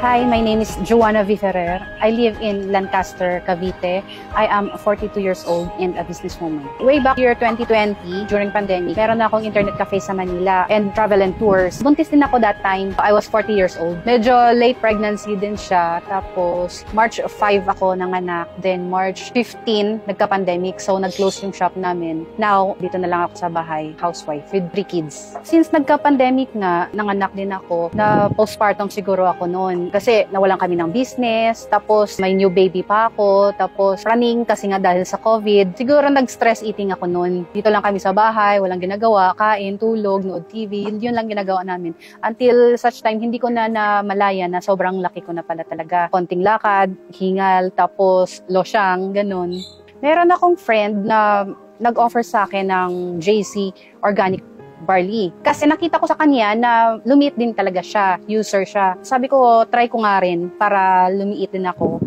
Hi, my name is Joanna V. Ferrer. I live in Lancaster, Cavite. I am 42 years old and a businesswoman. Way back year 2020, during pandemic, meron na akong internet cafe sa Manila and travel and tours. Buntis din ako that time. I was 40 years old. Medyo late pregnancy din siya. Tapos, March 5 ako nanganak. Then, March 15, nagka-pandemic. So, nag-close yung shop namin. Now, dito na lang ako sa bahay, housewife with 3 kids. Since nagka-pandemic nga, nanganak din ako, na postpartum siguro ako noon. Kasi nawalan kami ng business, tapos may new baby pa ako, tapos running kasi nga dahil sa COVID. Siguro nag-stress eating ako noon. Dito lang kami sa bahay, walang ginagawa, kain, tulog, nood TV. Yun lang ginagawa namin. Until such time, hindi ko na namalaya na sobrang laki ko na pala talaga. Konting lakad, hingal, tapos losyang, ganun. Meron akong friend na nag-offer sa akin ng JC Organic Barley. Kasi nakita ko sa kanya na lumiit din talaga siya, user siya. Sabi ko, try ko nga rin para lumiit din ako,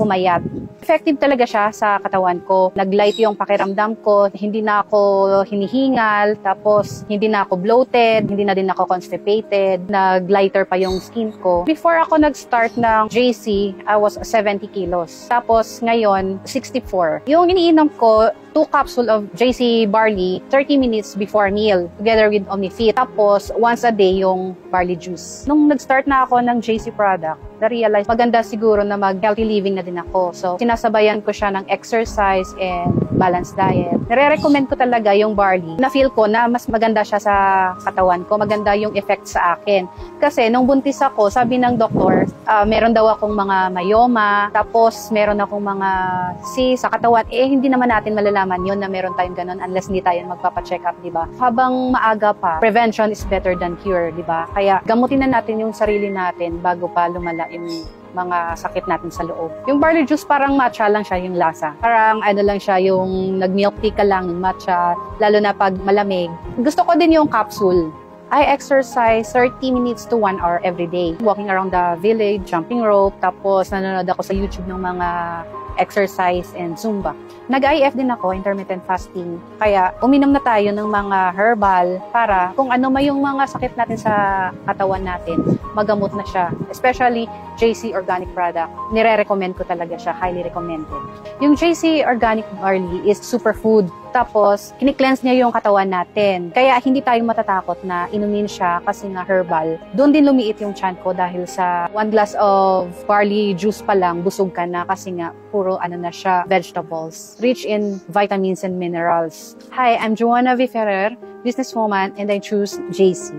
pumayat. Effective talaga siya sa katawan ko. Nag-light yung pakiramdam ko, hindi na ako hinihingal, tapos hindi na ako bloated, hindi na din ako constipated, nag-lighter pa yung skin ko. Before ako nag-start ng JC, I was 70 kilos. Tapos ngayon, 64. Yung iniinom ko, 2 capsule of JC barley 30 minutes before meal together with Omnifit. Tapos once a day yung barley juice. Nung nag-start na ako ng JC product, na-realize maganda siguro na mag-healthy living na din ako. So sinasabayan ko siya ng exercise and balanced diet. Nire-recommend ko talaga yung barley. Na-feel ko na mas maganda siya sa katawan ko. Maganda yung effect sa akin. Kasi nung buntis ako, sabi ng doktor, meron daw akong mga myoma, tapos meron akong mga cysts sa katawan. Hindi naman natin malalaman yun na meron tayong ganun unless hindi tayo magpapacheck up, di ba? Habang maaga pa, prevention is better than cure, di ba? Kaya gamutin na natin yung sarili natin bago pa lumala yung mga sakit natin sa loob. Yung barley juice parang matcha lang siya yung lasa. Parang ano lang siya, yung nag-milk tea ka lang, yung matcha, lalo na pag malamig. Gusto ko din yung capsule. I exercise 30 minutes to 1 hour every day. Walking around the village, jumping rope, tapos nanonood ako sa YouTube ng mga exercise and Zumba. Nag-IF din ako, intermittent fasting. Kaya uminom na tayo ng mga herbal para kung ano may yung mga sakit natin sa katawan natin, magamot na siya. Especially JC Organic product. Nire-recommend ko talaga siya, highly recommended. Yung JC Organic Barley is superfood. Tapos, kini-cleanse niya yung katawan natin. Kaya hindi tayo matatakot na inumin siya kasi nga herbal. Doon din lumiit yung tiyan ko dahil sa 1 glass of barley juice pa lang, busog ka na kasi nga puro ano na siya, vegetables. Rich in vitamins and minerals. Hi, I'm Joanna V. Ferrer, businesswoman, and I choose JC.